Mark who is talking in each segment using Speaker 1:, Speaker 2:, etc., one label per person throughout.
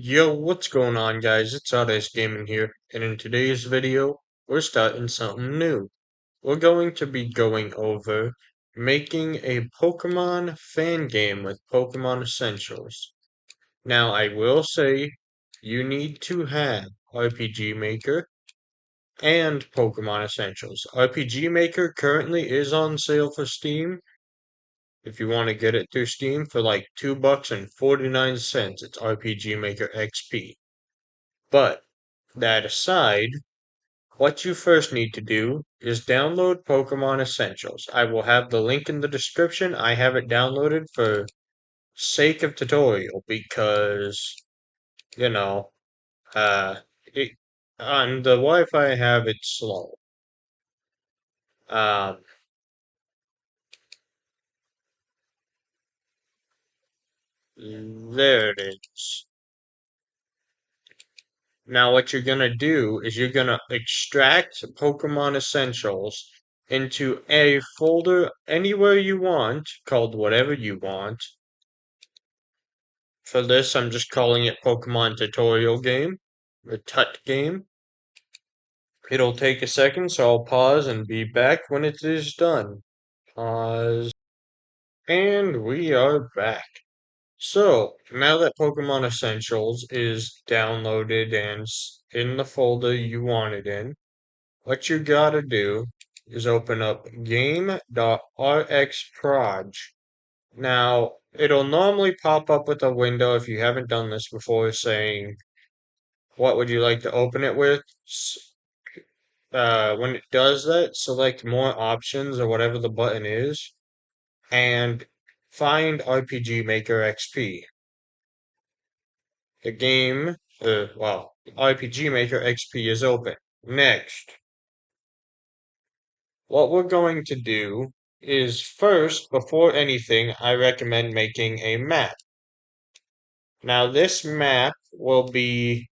Speaker 1: Yo, what's going on, guys? It's Auto's Gaming here, and in today's video, we're starting something new. We're going to be going over making a Pokemon fan game with Pokemon Essentials. Now, I will say you need to have RPG Maker and Pokemon Essentials. RPG Maker currently is on sale for Steam. If you want to get it through Steam for like $2.49, it's RPG Maker XP. But that aside, what you first need to do is download Pokemon Essentials. I will have the link in the description. I have it downloaded for sake of tutorial because, you know, it, on the Wi-Fi I have it's slow. Um, there it is. Now what you're gonna do is you're gonna extract Pokemon Essentials into a folder anywhere you want, called whatever you want. For this, I'm just calling it Pokemon Tutorial Game, or Tut Game. It'll take a second, so I'll pause and be back when it is done. Pause. And we are back. So, now that Pokemon Essentials is downloaded and in the folder you want it in, what you gotta do is open up game.rxproj. Now, it'll normally pop up with a window if you haven't done this before saying, what would you like to open it with? When it does that, select more options or whatever the button is, and find RPG Maker XP. The game, RPG Maker XP is open. Next, what we're going to do is first, before anything, I recommend making a map. Now, this map will be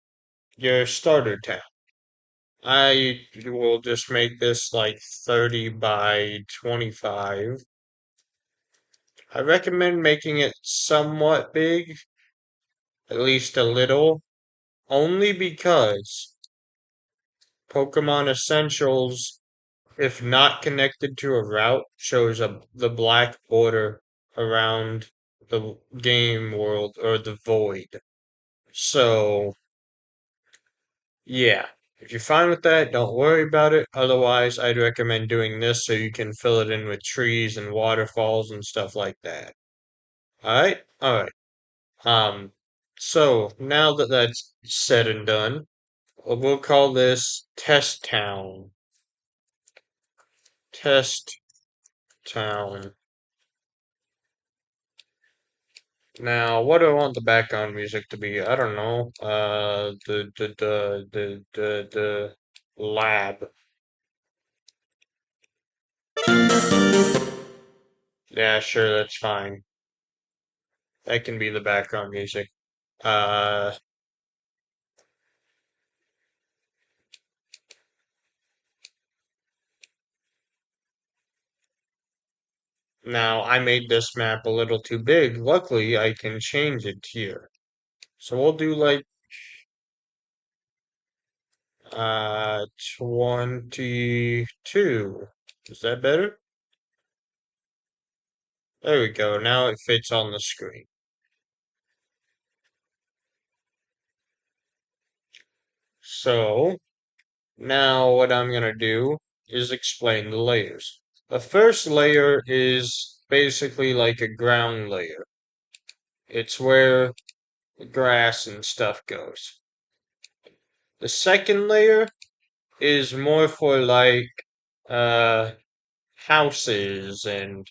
Speaker 1: your starter town. I will just make this like 30 by 25. I recommend making it somewhat big, at least a little, only because Pokemon Essentials, if not connected to a route, shows the black border around the game world or the void. So, yeah. If you're fine with that, don't worry about it. Otherwise, I'd recommend doing this so you can fill it in with trees and waterfalls and stuff like that. Alright? Alright. So now that that's said and done, we'll call this Test Town. Test Town. Now, what do I want the background music to be? I don't know. The lab. Yeah, sure, that's fine. That can be the background music. Uh, Now I made this map a little too big. Luckily, I can change it here. So we'll do like 22. Is that better? There we go. Now it fits on the screen. So now what I'm gonna do is explain the layers. The first layer is basically like a ground layer. It's where the grass and stuff goes. The second layer is more for like uh houses and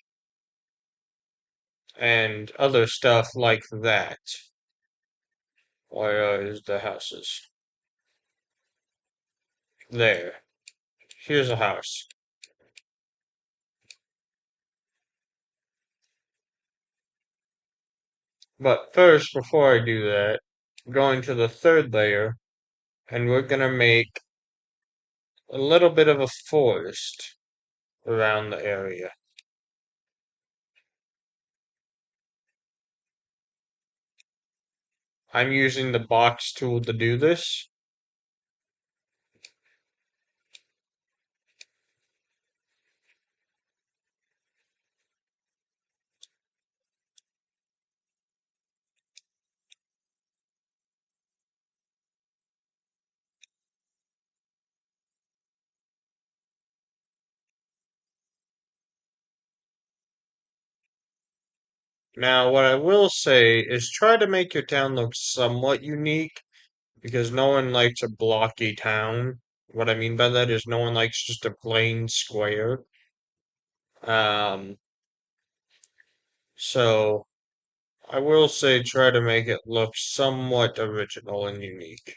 Speaker 1: other stuff like that. Where is the houses? There. Here's a house. But first, before I do that, I'm going to the third layer, and we're gonna make a little bit of a forest around the area. I'm using the box tool to do this. Now, what I will say is try to make your town look somewhat unique because no one likes a blocky town. What I mean by that is no one likes just a plain square. Um, so I will say try to make it look somewhat original and unique.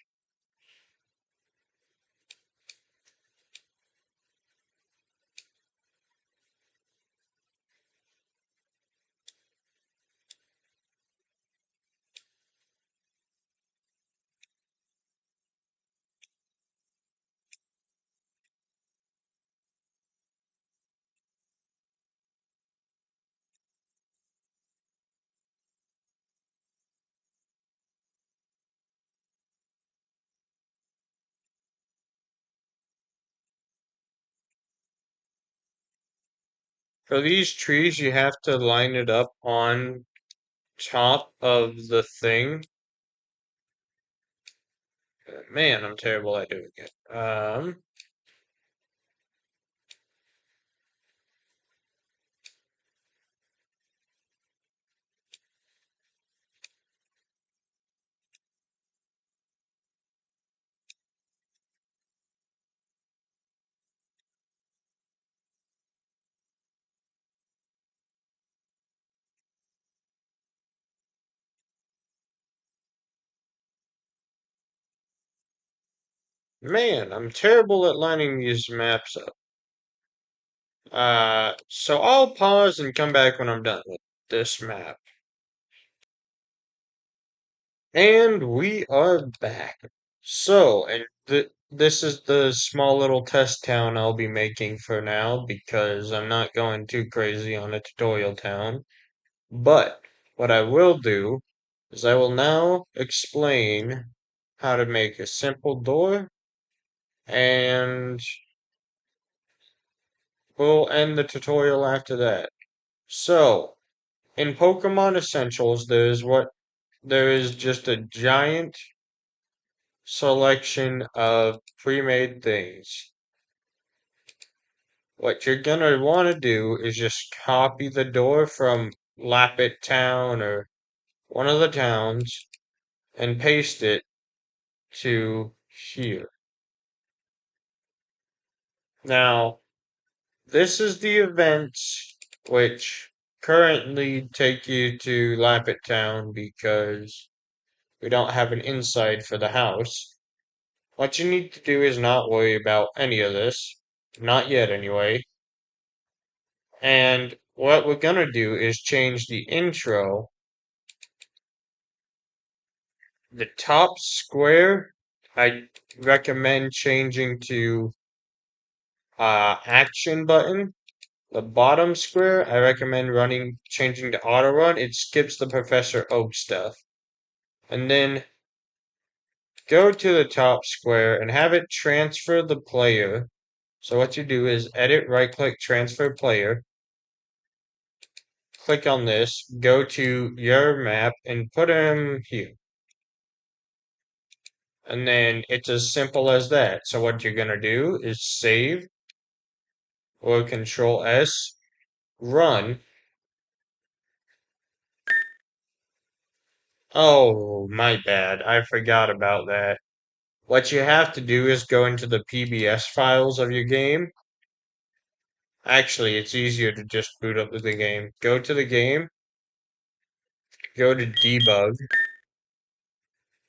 Speaker 1: For these trees, you have to line it up on top of the thing. Man, I'm terrible at doing it. Man, I'm terrible at lining these maps up. So I'll pause and come back when I'm done with this map. And we are back. So, and this is the small little test town I'll be making for now because I'm not going too crazy on a tutorial town. But what I will do is I will now explain how to make a simple door and we'll end the tutorial after that. So, in Pokemon Essentials, there is just a giant selection of pre-made things. What you're gonna want to do is just copy the door from Lappet Town or one of the towns and paste it to here. Now, this is the events which currently take you to Lappet Town because we don't have an inside for the house. What you need to do is not worry about any of this. Not yet, anyway. And what we're gonna do is change the intro. The top square, I recommend changing to action button. The bottom square, I recommend changing to auto run. It skips the Professor Oak stuff. And then go to the top square and have it transfer the player. So what you do is edit, right click, transfer player. Click on this, go to your map and put him here. And then it's as simple as that. So what you're gonna do is save or Control S, run. Oh, my bad. I forgot about that. What you have to do is go into the PBS files of your game. Actually, it's easier to just boot up the game. Go to the game, go to debug,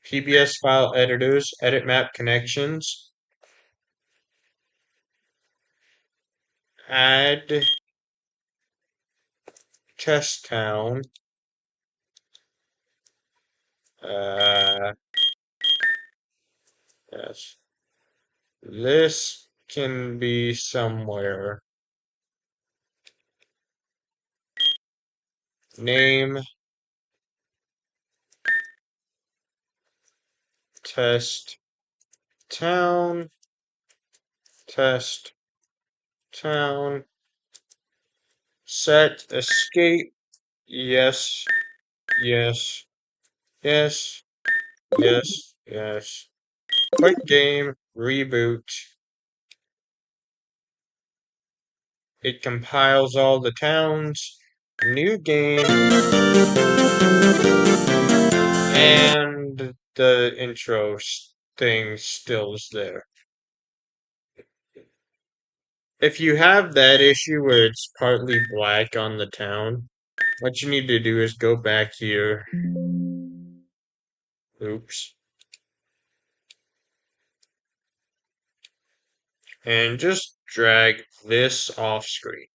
Speaker 1: PBS file editors, edit map connections, add test town, uh, yes. This can be somewhere. Name test, town, test, town, set, escape, yes, yes, yes, yes, yes. Quick game, reboot. It compiles all the towns, new game, and the thing still is there. If you have that issue where it's partly black on the town, what you need to do is go back here. Oops. And just drag this off screen.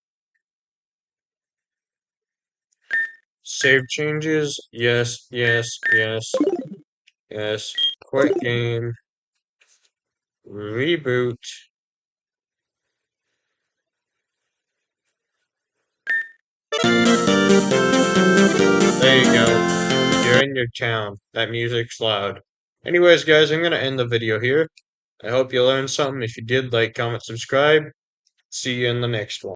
Speaker 1: Save changes. Yes, yes, yes, yes. Quit game. Reboot. There you go. You're in your town. That music's loud. Anyways, guys, I'm gonna end the video here. I hope you learned something. If you did, like, comment, subscribe. See you in the next one.